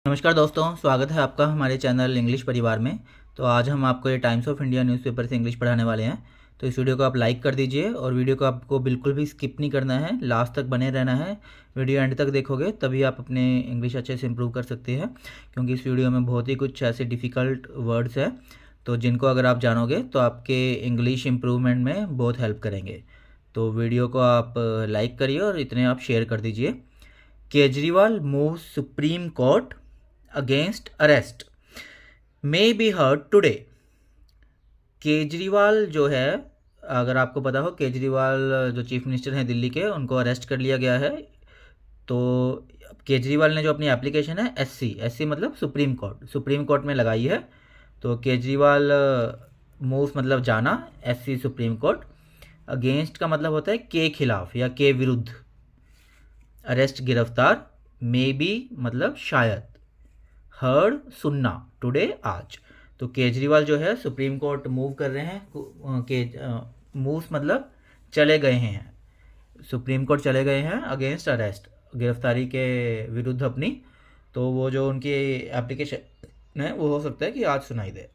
नमस्कार दोस्तों, स्वागत है आपका हमारे चैनल इंग्लिश परिवार में। तो आज हम आपको ये टाइम्स ऑफ इंडिया न्यूज़पेपर से इंग्लिश पढ़ाने वाले हैं। तो इस वीडियो को आप लाइक कर दीजिए और वीडियो को आपको बिल्कुल भी स्किप नहीं करना है, लास्ट तक बने रहना है। वीडियो एंड तक देखोगे तभी आप अपने इंग्लिश अच्छे से इम्प्रूव कर सकते हैं, क्योंकि इस वीडियो में बहुत ही कुछ ऐसे डिफ़िकल्ट वर्ड्स हैं तो जिनको अगर आप जानोगे तो आपके इंग्लिश इम्प्रूवमेंट में बहुत हेल्प करेंगे। तो वीडियो को आप लाइक करिए और इतने आप शेयर कर दीजिए। Kejriwal move supreme court against arrest may be heard today. Kejriwal जो है, अगर आपको पता हो, केजरीवाल जो चीफ मिनिस्टर हैं दिल्ली के, उनको अरेस्ट कर लिया गया है। तो केजरीवाल ने जो अपनी एप्लीकेशन है एससी मतलब सुप्रीम कोर्ट में लगाई है। तो केजरीवाल मूव मतलब जाना, एससी सुप्रीम कोर्ट, अगेंस्ट का मतलब होता है के खिलाफ या के विरुद्ध, अरेस्ट गिरफ्तार, मे बी मतलब शायद, हर्ड सुनना, टुडे आज। तो केजरीवाल जो है सुप्रीम कोर्ट मूव कर रहे हैं, के मूव्स मतलब चले गए हैं, सुप्रीम कोर्ट चले गए हैं अगेंस्ट अरेस्ट, गिरफ्तारी के विरुद्ध अपनी। तो वो जो उनकी एप्लीकेशन है वो हो सकता है कि आज सुनाई दे,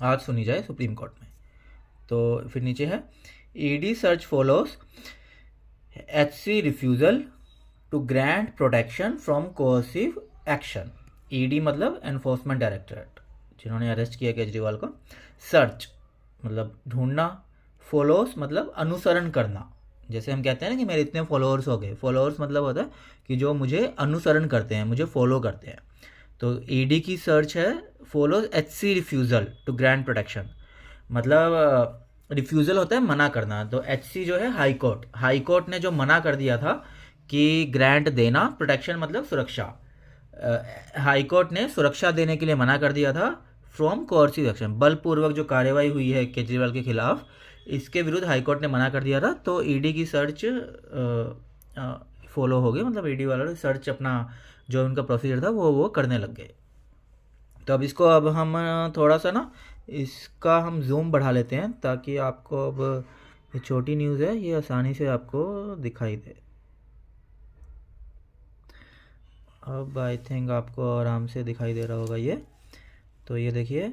आज सुनी जाए सुप्रीम कोर्ट में। तो फिर नीचे है ED search follows HC refusal to grant protection from coercive action. ED मतलब एनफोर्समेंट डायरेक्टरेट, जिन्होंने अरेस्ट किया केजरीवाल को। सर्च मतलब ढूंढना, फॉलोस मतलब अनुसरण करना। जैसे हम कहते हैं ना कि मेरे इतने फॉलोअर्स हो गए, फॉलोअर्स मतलब होता है कि जो मुझे अनुसरण करते हैं, मुझे फॉलो करते हैं। तो ईडी की सर्च है follows HC refusal to grant protection, मतलब रिफ्यूज़ल होता है मना करना। तो एचसी जो है हाई कोर्ट ने जो मना कर दिया था कि ग्रांट देना, प्रोटेक्शन मतलब सुरक्षा, हाई कोर्ट ने सुरक्षा देने के लिए मना कर दिया था फ्रॉम कोर्सिव एक्शन, बलपूर्वक जो कार्यवाही हुई है केजरीवाल के खिलाफ, इसके विरुद्ध हाई कोर्ट ने मना कर दिया था। तो ईडी की सर्च फॉलो हो गई, मतलब ईडी वालों ने सर्च अपना जो उनका प्रोसीजर था वो करने लग गए। तो अब इसको अब हम थोड़ा सा ना इसका हम जूम बढ़ा लेते हैं ताकि आपको अब ये छोटी न्यूज़ है ये आसानी से आपको दिखाई दे। अब आई थिंक आपको आराम से दिखाई दे रहा होगा ये। तो ये देखिए,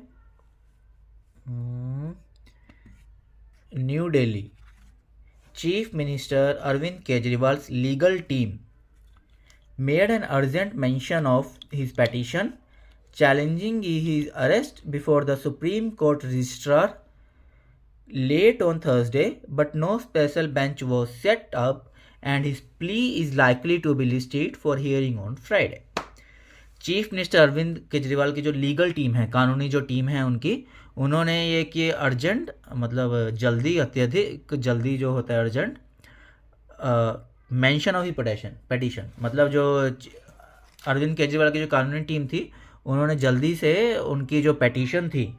New Delhi, chief minister Arvind Kejriwal's legal team made an urgent mention of his petition challenging his arrest before the Supreme Court registrar late on Thursday, but no special bench was set up and his plea is likely to be listed for hearing on Friday. Chief minister Arvind Kejriwal की जो legal team है, कानूनी जो team है उनकी, उन्होंने ये कि अर्जेंट मतलब जल्दी, अत्यधिक जल्दी जो होता है urgent, mention of he petition मतलब जो अरविंद केजरीवाल की जो कानूनी टीम थी, उन्होंने जल्दी से उनकी जो पेटिशन थी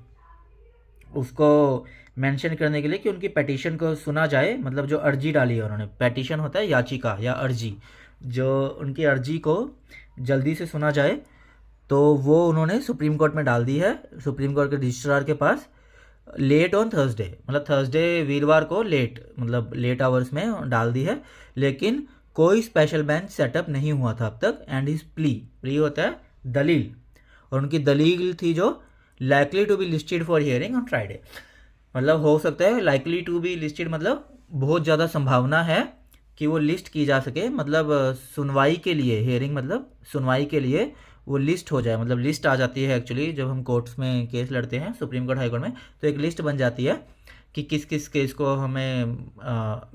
उसको मेंशन करने के लिए कि उनकी पेटिशन को सुना जाए, मतलब जो अर्जी डाली है उन्होंने, पेटिशन होता है याचिका या अर्जी, जो उनकी अर्जी को जल्दी से सुना जाए, तो वो उन्होंने सुप्रीम कोर्ट में डाल दी है, सुप्रीम कोर्ट के रजिस्ट्रार के पास, लेट ऑन थर्सडे, मतलब थर्सडे वीरवार को लेट, मतलब लेट आवर्स में डाल दी है। लेकिन कोई स्पेशल बेंच सेटअप नहीं हुआ था अब तक। एंड हिज प्ली होता है दलील, और उनकी दलील थी जो likely to be listed for hearing on Friday, मतलब हो सकता है लाइकली टू बी लिस्टेड मतलब बहुत ज़्यादा संभावना है कि वो लिस्ट की जा सके, मतलब सुनवाई के लिए, हियरिंग मतलब सुनवाई के लिए वो लिस्ट हो जाए, मतलब लिस्ट आ जाती है एक्चुअली जब हम कोर्ट्स में केस लड़ते हैं, सुप्रीम कोर्ट हाई कोर्ट में, तो एक लिस्ट बन जाती है कि किस किस केस को हमें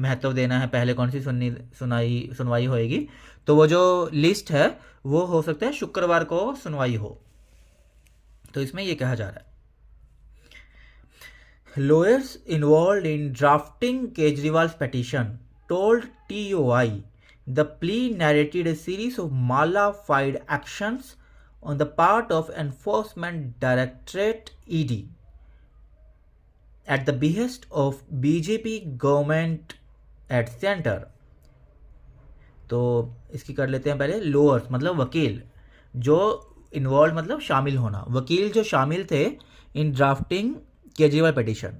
महत्व देना है, पहले कौन सी सुनवाई होएगी। तो वो जो लिस्ट है वो हो सकता है शुक्रवार को सुनवाई हो। तो इसमें ये कहा जा रहा है, lawyers involved in drafting Kejriwal's petition told TOI the plea narrated a series of mala-fied actions on the part of Enforcement Directorate ED at the behest of BJP government at center. तो इसकी कर लेते हैं पहले, lowers मतलब वकील, जो involve मतलब शामिल होना, वकील जो शामिल थे इन ड्राफ्टिंग केजरीवाल पेटिशन,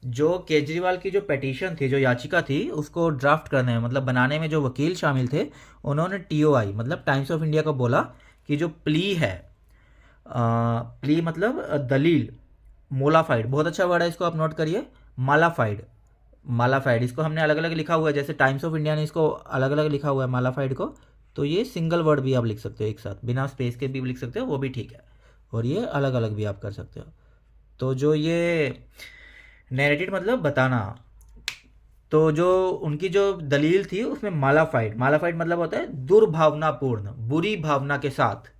जो केजरीवाल की जो पेटिशन थी, जो याचिका थी, उसको ड्राफ्ट करने में मतलब बनाने में जो वकील शामिल थे, उन्होंने टीओआई मतलब टाइम्स ऑफ इंडिया को बोला कि जो प्ली है, प्ली मतलब दलील, मोलाफाइड, बहुत अच्छा वर्ड है, इसको आप नोट करिए, मालाफाइड। मालाफाइड इसको हमने अलग अलग लिखा हुआ है, जैसे टाइम्स ऑफ इंडिया ने इसको अलग अलग लिखा हुआ है मालाफाइड को, तो ये सिंगल वर्ड भी आप लिख सकते हो एक साथ, बिना स्पेस के भी लिख सकते हो, वो भी ठीक है, और ये अलग अलग भी आप कर सकते हो। तो जो ये नैरेटिव मतलब बताना, तो जो उनकी जो दलील थी उसमें मालाफाइड, मालाफाइड मतलब होता है दुर्भावनापूर्ण, बुरी भावना के साथ।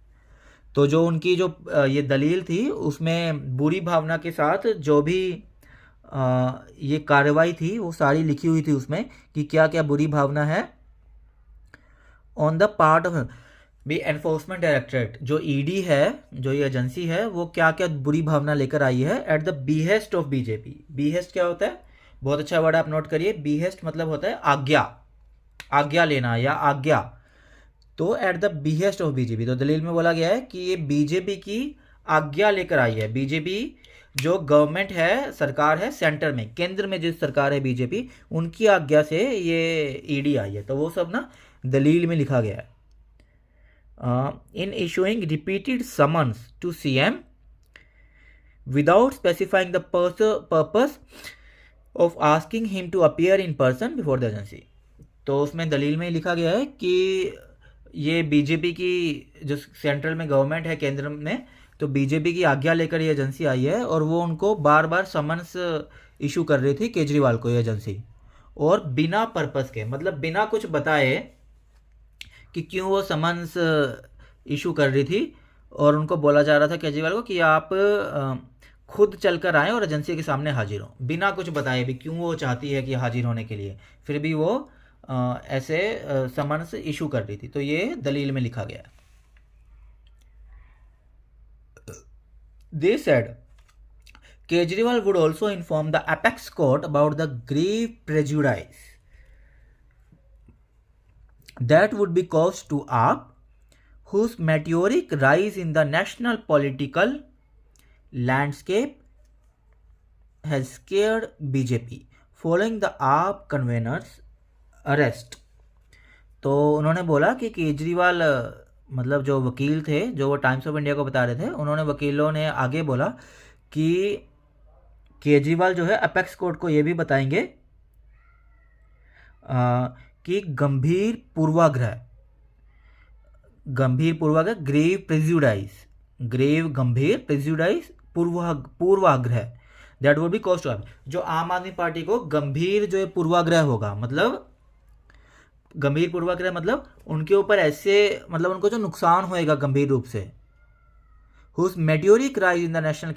तो जो उनकी जो ये दलील थी उसमें बुरी भावना के साथ जो भी ये कार्रवाई थी वो सारी लिखी हुई थी उसमें, कि क्या क्या बुरी भावना है ऑन द पार्ट ऑफ भी एनफोर्समेंट डायरेक्टरेट, जो ईडी है, जो ये एजेंसी है, वो क्या क्या बुरी भावना लेकर आई है एट द बीहेस्ट ऑफ बीजेपी। बीहेस्ट क्या होता है, बहुत अच्छा वर्ड आप नोट करिए, बीहेस्ट मतलब होता है आज्ञा, आज्ञा लेना या आज्ञा। तो एट द बीहेस्ट ऑफ बीजेपी, तो दलील में बोला गया है कि ये बीजेपी की आज्ञा लेकर आई है। बीजेपी जो गवर्नमेंट है, सरकार है सेंटर में, केंद्र में जो सरकार है बीजेपी, उनकी आज्ञा से ये ईडी आई है। तो वो सब ना दलील में लिखा गया है। In issuing repeated summons to CM without specifying the purpose of asking him to appear in person before the agency. तो उसमें दलील में लिखा गया है कि ये बीजेपी की जो सेंट्रल में गवर्नमेंट है, केंद्र में, तो बीजेपी की आज्ञा लेकर ये एजेंसी आई है, और वो उनको बार बार समन्स इशू कर रही थी केजरीवाल को ये एजेंसी, और बिना पर्पस के, मतलब बिना कुछ बताए कि क्यों वो समन्स इशू कर रही थी, और उनको बोला जा रहा था केजरीवाल को कि आप खुद चलकर आएँ और एजेंसी के सामने हाजिर हों, बिना कुछ बताए भी क्यों वो चाहती है कि हाजिर होने के लिए, फिर भी वो ऐसे समन्स इशू कर रही थी। तो ये दलील में लिखा गया है। They said Kejriwal would also inform the apex court about the grave prejudice that would be caused to AAP, whose meteoric rise in the national political landscape has scared BJP following the AAP convener's arrest। तो उन्होंने बोला कि केजरीवाल, मतलब जो वकील थे, जो वो टाइम्स ऑफ इंडिया को बता रहे थे, उन्होंने, वकीलों ने आगे बोला कि केजरीवाल जो है अपेक्स कोर्ट को ये भी बताएंगे कि गंभीर पूर्वाग्रह, ग्रेव प्रेजुडाइज, गंभीर प्रेजुडाइज, पूर्वाग्रह, that would be caused to, जो आम आदमी पार्टी को गंभीर जो पूर्वाग्रह होगा, मतलब गंभीर पूर्वाग्रह मतलब उनके ऊपर ऐसे, मतलब उनको जो नुकसान होएगा गंभीर रूप से, whose meteoric rise in the national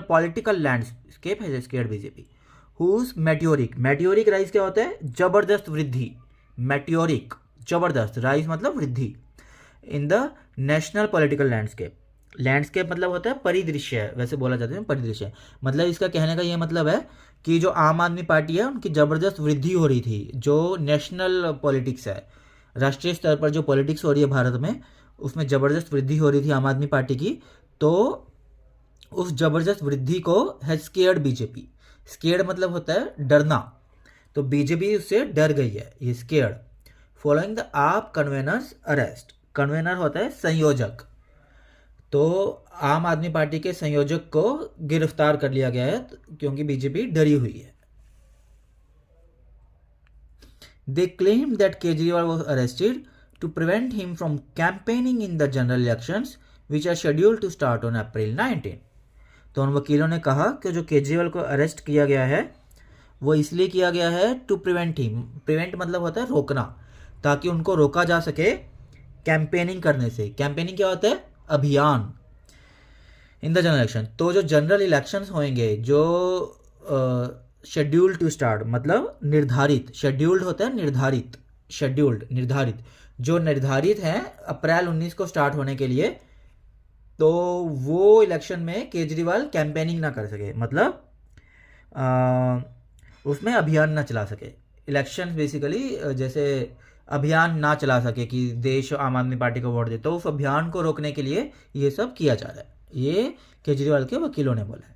political landscape has scared BJP, whose meteoric rise क्या होता है, जबरदस्त वृद्धि, meteoric जबरदस्त, rise मतलब वृद्धि, in the national political landscape मतलब होता है परिदृश्य, वैसे बोला जाता है परिदृश्य, मतलब इसका कहने का ये मतलब है कि जो आम आदमी पार्टी है उनकी ज़बरदस्त वृद्धि हो रही थी, जो नेशनल पॉलिटिक्स है, राष्ट्रीय स्तर पर जो पॉलिटिक्स हो रही है भारत में, उसमें ज़बरदस्त वृद्धि हो रही थी आम आदमी पार्टी की। तो उस ज़बरदस्त वृद्धि को हैज स्केयर्ड बीजेपी, स्केयर्ड मतलब होता है डरना, तो बीजेपी उससे डर गई है, ये स्केयर्ड, फॉलोइंग द आप कन्वेनर्स अरेस्ट, कन्वेनर होता है संयोजक, तो आम आदमी पार्टी के संयोजक को गिरफ्तार कर लिया गया है क्योंकि बीजेपी डरी हुई है। They claimed that Kejriwal was arrested to prevent him from campaigning in the general elections which are scheduled to start on April 19। तो उन वकीलों ने कहा कि जो केजरीवाल को अरेस्ट किया गया है वो इसलिए किया गया है टू प्रिवेंट हिम, प्रिवेंट मतलब होता है रोकना, ताकि उनको रोका जा सके कैंपेनिंग करने से। कैंपेनिंग क्या होता है, अभियान, इन द जनरल इलेक्शन। तो जो जनरल इलेक्शंस होंगे जो शेड्यूल्ड टू स्टार्ट मतलब निर्धारित, शेड्यूल्ड होता है निर्धारित, शेड्यूल्ड निर्धारित, जो निर्धारित हैं अप्रैल 19 को स्टार्ट होने के लिए, तो वो इलेक्शन में केजरीवाल कैंपेनिंग ना कर सके, मतलब उसमें अभियान ना चला सके, इलेक्शन बेसिकली जैसे अभियान ना चला सके कि देश आम आदमी पार्टी को वोट दे, तो उस अभियान को रोकने के लिए ये सब किया जा रहा है, ये केजरीवाल के वकीलों ने बोला है।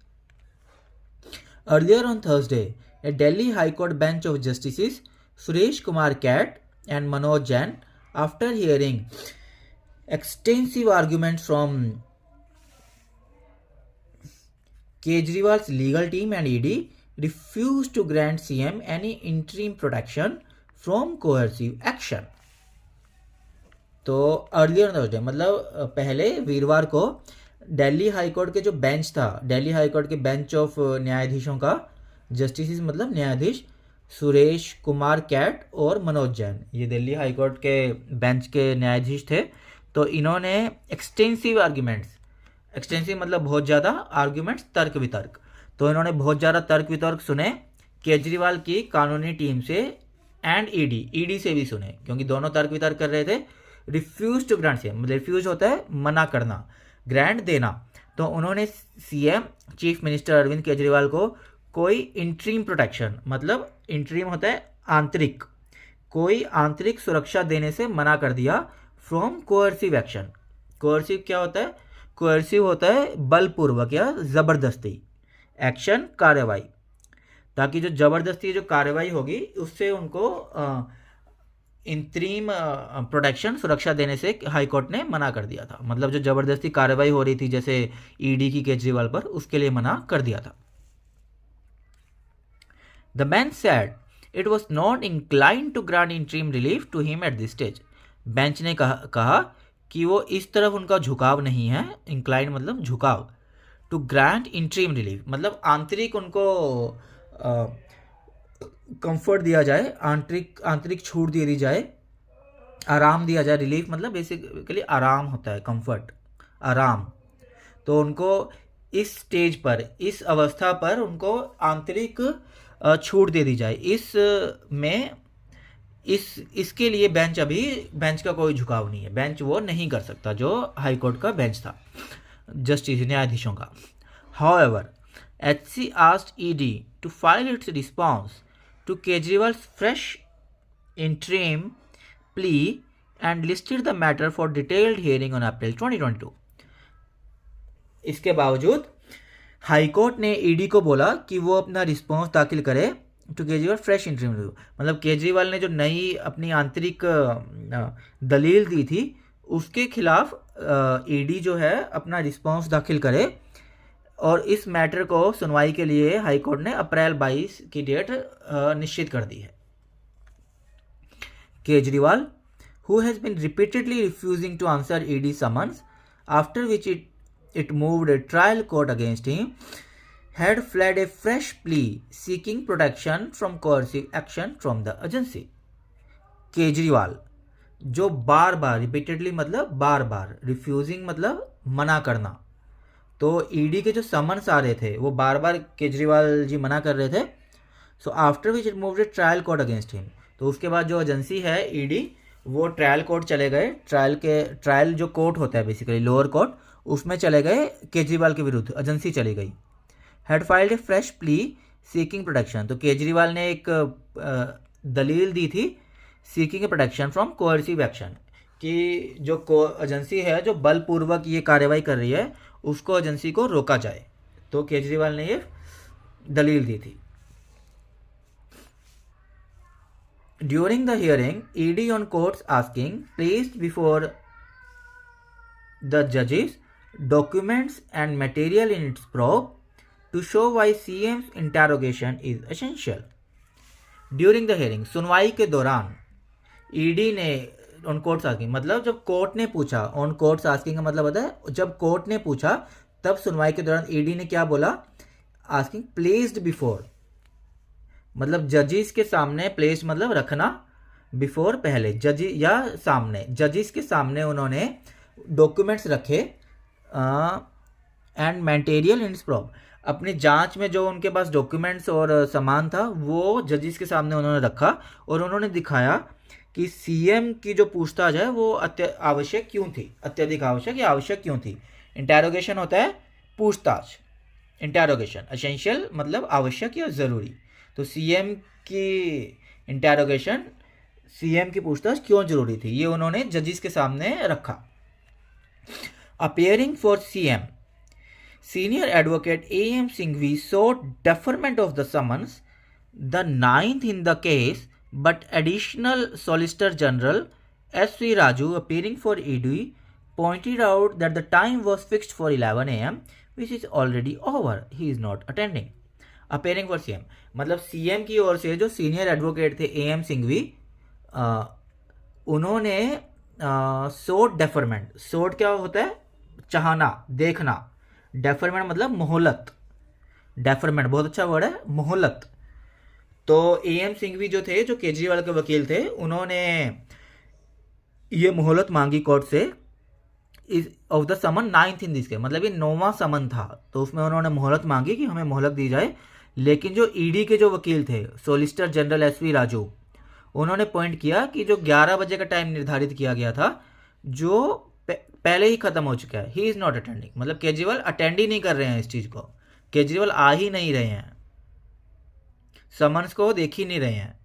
Earlier on Thursday, a Delhi High Court bench of Justices Suresh Kumar Kat and Manoj Jain, after hearing extensive arguments from Kejriwal's legal team and ED refused to grant CM any interim protection from coercive action. तो earlier Thursday मतलब पहले वीरवार को Delhi high court के जो bench था, Delhi high court के bench of न्यायाधीशों का, जस्टिस मतलब न्यायाधीश सुरेश कुमार कैट और मनोज जैन, ये दिल्ली हाईकोर्ट के बेंच के न्यायाधीश थे। तो इन्होंने एक्सटेंसिव आर्ग्यूमेंट्स, एक्सटेंसिव मतलब बहुत ज़्यादा, आर्ग्यूमेंट्स तर्क वितर्क, तो इन्होंने बहुत ज़्यादा तर्क वितर्क सुने केजरीवाल की कानूनी टीम से एंड ईडी से भी सुने, क्योंकि दोनों तर्क वितर्क कर रहे थे। Refuse to grant CM, refuse होता है मना करना, ग्रांट देना। तो उन्होंने CM chief minister Arvind Kejriwal को कोई इंटरिम प्रोटेक्शन, मतलब इंटरिम होता है आंतरिक, कोई आंतरिक सुरक्षा देने से मना कर दिया फ्रॉम कोअर्सिव एक्शन। कोअर्सिव क्या होता है? कोअर्सिव होता है बलपूर्वक या ज़बरदस्ती, एक्शन कार्रवाई, ताकि जो ज़बरदस्ती जो कार्रवाई होगी उससे उनको इंतरीम प्रोटेक्शन, सुरक्षा देने से हाईकोर्ट ने मना कर दिया था। मतलब जो ज़बरदस्ती कार्रवाई हो रही थी जैसे ईडी की केजरीवाल पर, उसके लिए मना कर दिया था। The bench said it was not inclined to grant interim relief to him at this stage. Bench ने कहा कि वो इस तरफ उनका झुकाव नहीं है, इंक्लाइंड मतलब झुकाव, टू ग्रांट इंटरीम रिलीफ मतलब आंतरिक उनको कंफर्ट दिया जाए, आंतरिक छूट दे दी जाए, आराम दिया जाए। रिलीफ मतलब बेसिकली आराम होता है, कंफर्ट, आराम। तो उनको इस स्टेज पर, इस अवस्था पर उनको आंतरिक छूट दे दी जाए। इसके लिए बेंच का कोई झुकाव नहीं है, बेंच वो नहीं कर सकता, जो हाईकोर्ट का बेंच था जस्टिस न्यायाधीशों का। However, HC asked ED to file its response to Kejriwal's fresh interim plea and listed the matter for detailed hearing on April 2022. इसके बावजूद हाईकोर्ट ने ईडी को बोला कि वो अपना रिस्पॉन्स दाखिल करे to Kejriwal fresh interim review, मतलब केजरीवाल ने जो नई अपनी आंतरिक दलील दी थी उसके खिलाफ ईडी जो है अपना रिस्पॉन्स दाखिल करे, और इस मैटर को सुनवाई के लिए हाईकोर्ट ने अप्रैल 22 की डेट निश्चित कर दी है। Kejriwal, who has been repeatedly refusing to answer ED summons, after which it moved a trial court against him, had fled a fresh plea seeking protection from coercive action from the agency. Kejriwal जो बार बार, repeatedly मतलब बार बार, refusing मतलब मना करना, तो ED के जो summons आ रहे थे वो बार बार केजरीवाल जी मना कर रहे थे। So after which it moved A trial court against him, तो उसके बाद जो एजेंसी है ईडी, वो ट्रायल कोर्ट चले गए, ट्रायल जो कोर्ट होता है बेसिकली लोअर कोर्ट, उसमें चले गए केजरीवाल के विरुद्ध, एजेंसी चली गई। Had filed A fresh plea seeking protection, तो केजरीवाल ने एक दलील दी थी seeking A protection from coercive action, कि जो एजेंसी है जो बलपूर्वक ये कार्रवाई कर रही है उसको एजेंसी को रोका जाए। तो केजरीवाल ने ये दलील दी थी। During the hearing ED on courts asking placed before the जजेस documents and material in its probe to show why CM's interrogation is essential. During the hearing, सुनवाई के दौरान ईडी ने ऑन कोर्ट्स आस्किंग, मतलब जब कोर्ट ने पूछा, on courts asking का मतलब होता है जब कोर्ट ने पूछा तब सुनवाई के दौरान ईडी ने क्या बोला, आस्किंग प्लेस्ड बिफोर, मतलब जजिस के सामने, प्लेस्ड मतलब रखना, बिफोर पहले, जज या सामने, जजिस के सामने उन्होंने डॉक्यूमेंट्स रखे एंड मटेरियल इन प्रोब, अपनी जांच में जो उनके पास डॉक्यूमेंट्स और सामान था वो जजिस के सामने उन्होंने रखा, और उन्होंने दिखाया कि सीएम की जो पूछताछ है वो आवश्यक क्यों थी, अत्यधिक आवश्यक या आवश्यक क्यों थी। इंटेरोगेशन होता है पूछताछ, इंटेरोगेशन, एसेंशियल मतलब आवश्यक या ज़रूरी। तो सीएम की इंटेरोगेशन, सीएम की पूछताछ क्यों जरूरी थी, ये उन्होंने जजिस के सामने रखा। Appearing for CM, senior advocate AM Singhvi sought deferment of the summons, the 9th in the case, but additional Solicitor General S.V. Raju, appearing for ED, pointed out that the time was fixed for 11 a.m. which is already over. He is not attending. Appearing for CM, मतलब CM की ओर से जो senior advocate थे AM Singhvi, उन्होंने सोट deferment, सोट क्या होता है, चाहना, देखना, डेफरमेंट मतलब मोहलत, डेफरमेंट बहुत अच्छा वर्ड है, मोहलत। तो AM सिंघवी जो थे, जो केजरीवाल के वकील थे, उन्होंने ये मोहलत मांगी कोर्ट से is of the summon 9th in this के, मतलब ये 9वां समन था, तो उसमें उन्होंने मोहलत मांगी कि हमें मोहलत दी जाए। लेकिन जो ईडी के जो वकील थे, सोलिसिटर जनरल SV राजू, उन्होंने पॉइंट किया कि जो 11 बजे का टाइम निर्धारित किया गया था, जो पहले ही खत्म हो चुका है। ही इज़ नॉट अटेंडिंग, मतलब केजरीवाल अटेंड ही नहीं कर रहे हैं इस चीज़ को, केजरीवाल आ ही नहीं रहे हैं, समन्स को देख ही नहीं रहे हैं।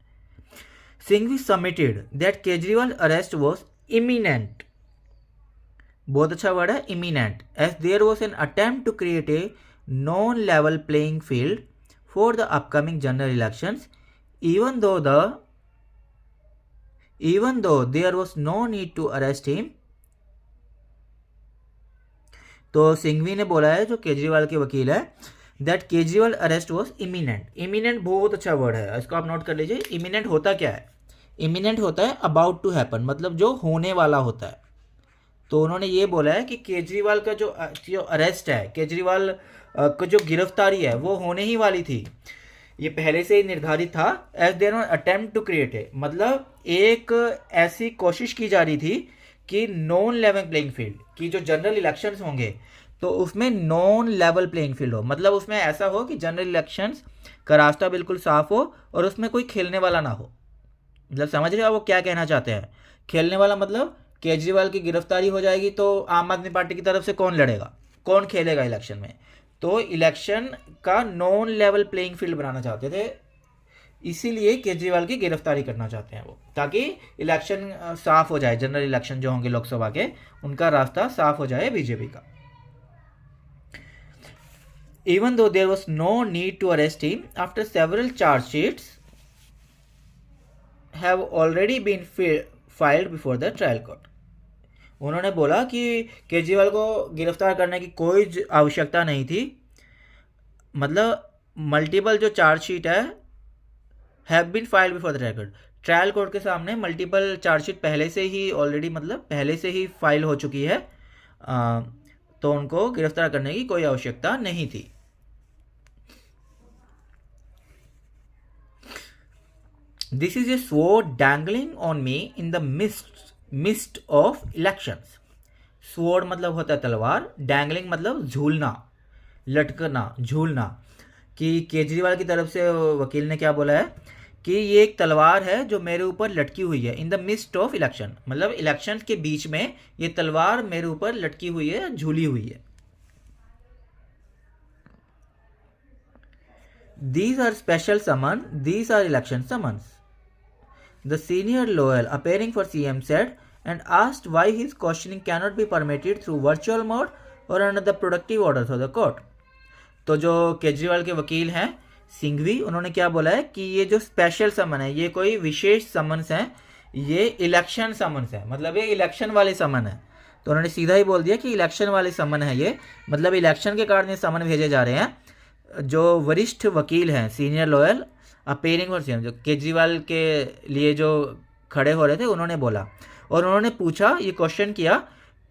Singhvi submitted that Kejriwal arrest was imminent, बहुत अच्छा वर्ड है, imminent, as there was an attempt to create a non level playing field for the upcoming general elections, even though there was no need to arrest him। तो सिंघवी ने बोला है, जो केजरीवाल के वकील है, that Kejriwal arrest was imminent. Imminent बहुत अच्छा वर्ड है, इसको आप नोट कर लीजिए। इमिनेंट होता क्या है? इमिनेंट होता है अबाउट टू हैपन, मतलब जो होने वाला होता है। तो उन्होंने ये बोला है कि केजरीवाल का जो अरेस्ट है, केजरीवाल को जो गिरफ्तारी है, वो होने ही वाली थी, ये पहले से ही निर्धारित था। As there attempt to create है, मतलब एक ऐसी कोशिश की जा रही थी कि नॉन लेवल प्लेइंग फील्ड की जो जनरल इलेक्शंस होंगे, तो उसमें नॉन लेवल प्लेइंग फील्ड हो, मतलब उसमें ऐसा हो कि जनरल इलेक्शंस का रास्ता बिल्कुल साफ हो और उसमें कोई खेलने वाला ना हो। मतलब समझ रहे हो वो क्या कहना चाहते हैं? खेलने वाला मतलब केजरीवाल की गिरफ्तारी हो जाएगी तो आम आदमी पार्टी की तरफ से कौन लड़ेगा, कौन खेलेगा इलेक्शन में? तो इलेक्शन का नॉन लेवल प्लेइंग फील्ड बनाना चाहते थे, इसीलिए केजरीवाल की गिरफ्तारी करना चाहते हैं वो, ताकि इलेक्शन साफ हो जाए, जनरल इलेक्शन जो होंगे लोकसभा के, उनका रास्ता साफ हो जाए बीजेपी का। Even though there was no need to arrest him, after several charge sheets have already been filed before the trial court। उन्होंने बोला कि केजरीवाल को गिरफ्तार करने की कोई आवश्यकता नहीं थी, मतलब मल्टीपल जो चार्जशीट है have been filed before the trial court, trial court के सामने मल्टीपल चार्जशीट पहले से ही ऑलरेडी, मतलब पहले से ही फाइल हो चुकी है, तो उनको गिरफ्तार करने की कोई आवश्यकता नहीं थी। This is a sword dangling on me in the midst of elections। sword मतलब होता है तलवार, dangling मतलब झूलना, लटकना, झूलना। कि केजरीवाल की तरफ से वकील ने क्या बोला है कि ये एक तलवार है जो मेरे ऊपर लटकी हुई है, in the mist of election, मतलब इलेक्शन के बीच में ये तलवार मेरे ऊपर लटकी हुई है, झूली हुई है। These are special summons, these are election summons। The senior lawyer appearing for CM said and asked why his questioning cannot be permitted through virtual mode or under the productive orders of the court। तो जो केजरीवाल के वकील हैं सिंघवी, उन्होंने क्या बोला है कि ये जो स्पेशल समन है, ये कोई विशेष समन्स है, ये इलेक्शन समन्स है, मतलब ये इलेक्शन वाले समन है। तो उन्होंने सीधा ही बोल दिया कि इलेक्शन वाले समन है ये, मतलब इलेक्शन के कारण ये समन भेजे जा रहे हैं। जो वरिष्ठ वकील हैं, senior lawyer appearing for CM, जो केजरीवाल के लिए जो खड़े हो रहे थे, उन्होंने बोला और उन्होंने पूछा, ये क्वेश्चन किया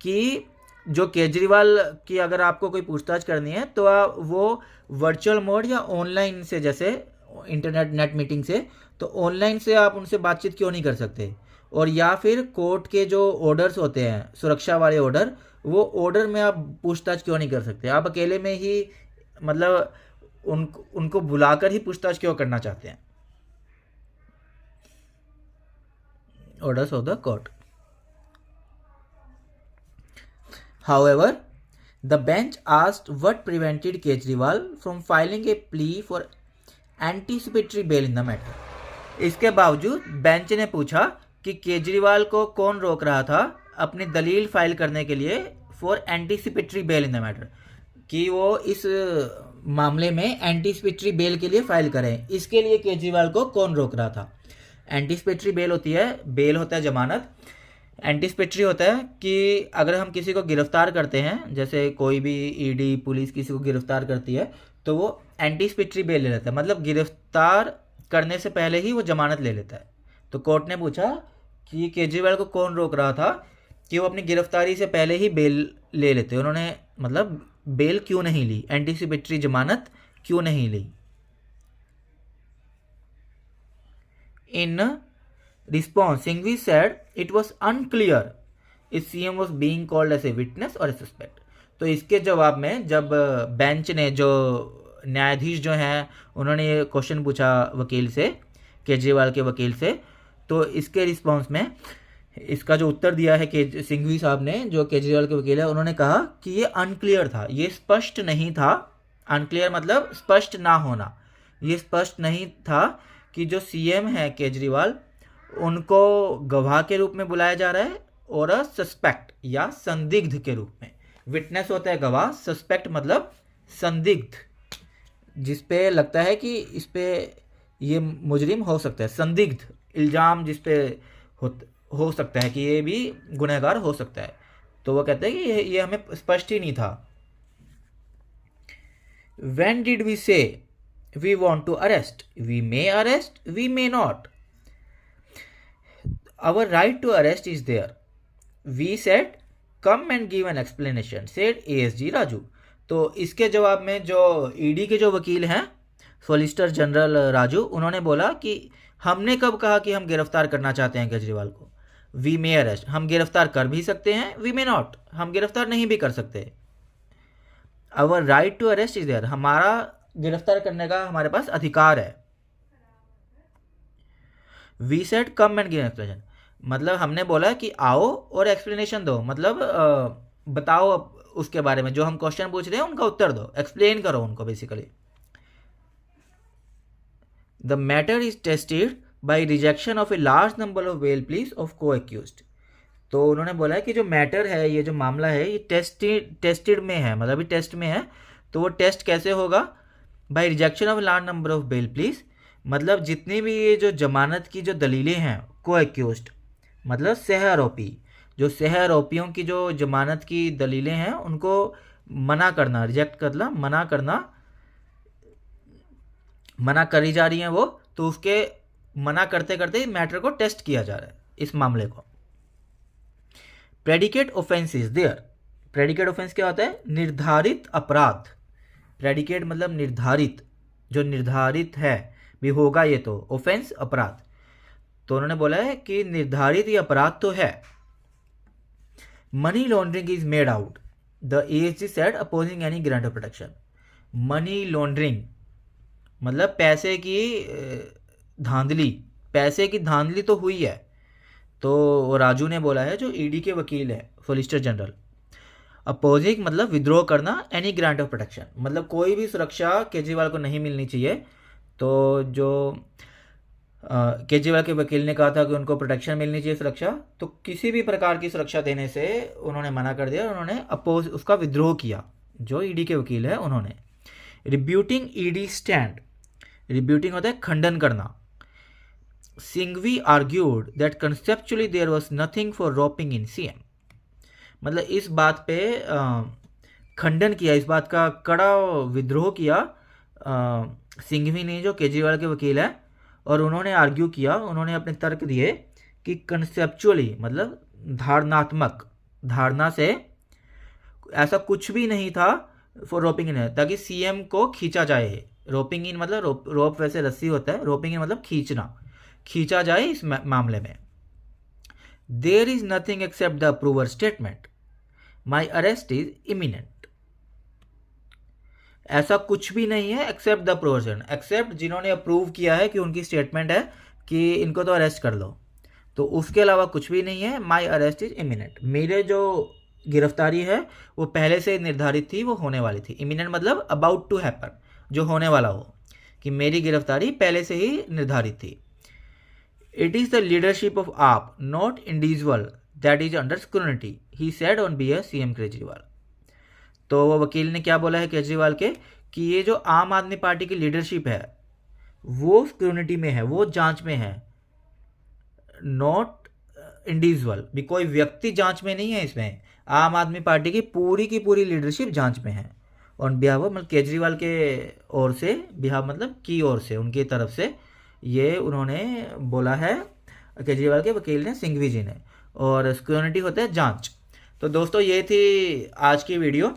कि जो केजरीवाल की अगर आपको कोई पूछताछ करनी है तो आप वो वर्चुअल मोड या ऑनलाइन से, जैसे नेट मीटिंग से, तो ऑनलाइन से आप उनसे बातचीत क्यों नहीं कर सकते? और या फिर कोर्ट के जो ऑर्डर्स होते हैं, सुरक्षा वाले ऑर्डर, वो ऑर्डर में आप पूछताछ क्यों नहीं कर सकते? आप अकेले में ही, मतलब उनको बुलाकर ही पूछताछ क्यों करना चाहते हैं? Orders of the court. However, the bench asked what prevented Kejriwal from filing a plea for anticipatory bail in the matter। इसके बावजूद बेंच ने पूछा कि केजरीवाल को कौन रोक रहा था अपनी दलील फाइल करने के लिए for anticipatory bail in the matter, कि वो इस मामले में एंटीसिपेटरी बेल के लिए फाइल करें, इसके लिए केजरीवाल को कौन रोक रहा था? एंटीसिपेटरी बेल होती है, बेल होता है जमानत, एंटिसिपेटरी होता है कि अगर हम किसी को गिरफ्तार करते हैं, जैसे कोई भी ईडी पुलिस किसी को गिरफ्तार करती है, तो वो एंटिसिपेटरी बेल ले लेता है, मतलब गिरफ्तार करने से पहले ही वो जमानत ले लेता है। तो कोर्ट ने पूछा कि केजरीवाल को कौन रोक रहा था कि वो अपनी गिरफ्तारी से पहले ही बेल ले लेते, उन्होंने मतलब बेल क्यों नहीं ली, एंटिसिपेटरी जमानत क्यों नहीं ली। इन response, Singhvi said it was unclear if CM was being called as a witness or a suspect. तो इसके जवाब में जब बेंच ने, जो न्यायाधीश जो हैं, उन्होंने ये क्वेश्चन पूछा वकील से, केजरीवाल के वकील से, तो इसके रिस्पॉन्स में इसका जो उत्तर दिया है कि सिंघवी साहब ने, जो केजरीवाल के वकील है, उन्होंने कहा कि ये अनक्लियर था, ये स्पष्ट नहीं था। अनक्लियर मतलब स्पष्ट ना होना। ये स्पष्ट नहीं था कि जो सीएम है केजरीवाल, उनको गवाह के रूप में बुलाया जा रहा है और सस्पेक्ट या संदिग्ध के रूप में। विटनेस होता है गवाह, सस्पेक्ट मतलब संदिग्ध, जिस पे लगता है कि इस पे ये मुजरिम हो सकता है, संदिग्ध इल्ज़ाम जिस पे हो सकता है कि ये भी गुनहगार हो सकता है। तो वो कहते हैं कि ये हमें स्पष्ट ही नहीं था। When did we say we want to arrest? We may arrest, we may not. Our right to arrest is there. We said, come and give an explanation, said ASG Raju. तो इसके जवाब में जो ईडी के जो वकील हैं, solicitor general Raju, उन्होंने बोला कि हमने कब कहा कि हम गिरफ्तार करना चाहते हैं केजरीवाल को। वी मे अरेस्ट, हम गिरफ्तार कर भी सकते हैं, वी मे नॉट, हम गिरफ्तार नहीं भी कर सकते। Our right to arrest is there, हमारा गिरफ्तार करने का हमारे पास अधिकार है। We said come and give explanation, मतलब हमने बोला कि आओ और एक्सप्लेनेशन दो, मतलब बताओ उसके बारे में, जो हम क्वेश्चन पूछ रहे हैं उनका उत्तर दो, एक्सप्लेन करो उनको basically. The matter is tested by rejection of a large number of bail pleas of co-accused. तो उन्होंने बोला है कि जो मैटर है, ये जो मामला है, ये टेस्टेड में है, मतलब ये टेस्ट में है। तो वो टेस्ट कैसे होगा? By rejection of large number of bail pleas, मतलब जितनी भी ये जो जमानत की जो दलीलें हैं, को एक्यूज्ड मतलब सह आरोपी, जो सह आरोपियों की जो जमानत की दलीलें हैं उनको मना करना, रिजेक्ट करना, मना करी जा रही हैं वो, तो उसके मना करते करते मैटर को टेस्ट किया जा रहा है, इस मामले को। Predicate offence is there. Predicate offence क्या होता है? निर्धारित अपराध। प्रेडिकेट मतलब निर्धारित, जो निर्धारित है भी होगा ये, तो ऑफेंस अपराध। तो उन्होंने बोला है कि निर्धारित ये अपराध तो है। Money laundering is made out, the ASG said opposing any grant of protection. Money laundering मतलब पैसे की धांधली, पैसे की धांधली तो हुई है। तो राजू ने बोला है, जो ईडी के वकील है, सॉलिसिटर जनरल। अपोजिंग मतलब विद्रोह करना, एनी ग्रांट ऑफ प्रोटेक्शन मतलब कोई भी सुरक्षा केजरीवाल को नहीं मिलनी चाहिए। तो जो केजरीवाल के वकील ने कहा था कि उनको प्रोटेक्शन मिलनी चाहिए, सुरक्षा, तो किसी भी प्रकार की सुरक्षा देने से उन्होंने मना कर दिया, उन्होंने अपोज, उसका विद्रोह किया, जो ईडी के वकील है उन्होंने। रिब्यूटिंग ईडी स्टैंड, रिब्यूटिंग होता है खंडन करना। Singhvi argued that conceptually there was nothing for roping in CM, मतलब इस बात पे खंडन किया, इस बात का कड़ा विद्रोह किया सिंघवी ने, जो केजरीवाल के वकील है, और उन्होंने आर्ग्यू किया, उन्होंने अपने तर्क दिए कि कंसेप्चुअली मतलब धारणात्मक, धारणा से ऐसा कुछ भी नहीं था फॉर रोपिंग इन, ताकि सीएम को खींचा जाए। रोपिंग इन मतलब रोप वैसे रस्सी होता है, रोपिंग इन मतलब खींचना, खींचा जाए इस मामले में। There is nothing except the approver statement, my arrest is imminent. ऐसा कुछ भी नहीं है एक्सेप्ट द अप्रूवर, एक्सेप्ट जिन्होंने अप्रूव किया है कि उनकी स्टेटमेंट है कि इनको तो अरेस्ट कर लो, तो उसके अलावा कुछ भी नहीं है। माई अरेस्ट इज इमिनेंट, मेरे जो गिरफ्तारी है वो पहले से निर्धारित थी, वो होने वाली थी। इमिनेंट मतलब अबाउट टू हैपन, जो होने वाला हो, कि मेरी गिरफ्तारी पहले से ही निर्धारित थी। It is the leadership of AAP, not individual, that is under scrutiny, he said on behalf CM Kejriwal. तो वो वकील ने क्या बोला है केजरीवाल के, कि ये जो आम आदमी पार्टी की लीडरशिप है वो स्क्रूनिटी में है, वो जांच में है, नॉट इंडिविजुअल भी, कोई व्यक्ति जांच में नहीं है इसमें, आम आदमी पार्टी की पूरी लीडरशिप जांच में है। ऑन बिहाफ मतलब केजरीवाल के ओर से, बिहाफ मतलब की ओर से, उनकी तरफ से ये उन्होंने बोला है केजरीवाल के वकील ने, सिंघवी जी ने। और सिक्योरिटी होता है जांच। तो दोस्तों ये थी आज की वीडियो,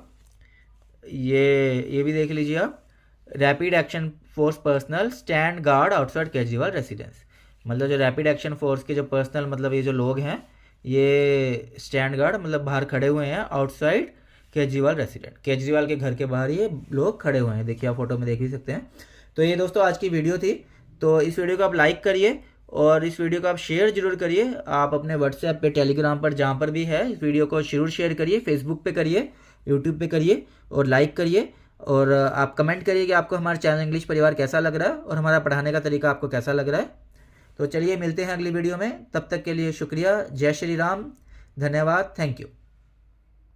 ये भी देख लीजिए आप। Rapid action force personal stand guard outside Kejriwal residence, मतलब जो रैपिड एक्शन फोर्स के जो पर्सनल, मतलब ये जो लोग हैं, ये स्टैंड गार्ड मतलब बाहर खड़े हुए हैं आउटसाइड केजरीवाल रेसिडेंट, केजरीवाल के घर के बाहर ये लोग खड़े हुए हैं, देखिए आप फोटो में देख भी सकते हैं। तो ये दोस्तों आज की वीडियो थी। तो इस वीडियो को आप लाइक करिए और इस वीडियो को आप शेयर जरूर करिए, आप अपने व्हाट्सएप पे, टेलीग्राम पर, जहाँ पर भी है, इस वीडियो को जरूर शेयर करिए, फेसबुक पे करिए, यूट्यूब पे करिए और लाइक करिए। और आप कमेंट करिए कि आपको हमारा चैनल इंग्लिश परिवार कैसा लग रहा है और हमारा पढ़ाने का तरीका आपको कैसा लग रहा है। तो चलिए मिलते हैं अगली वीडियो में, तब तक के लिए शुक्रिया। जय श्री राम, धन्यवाद, थैंक यू।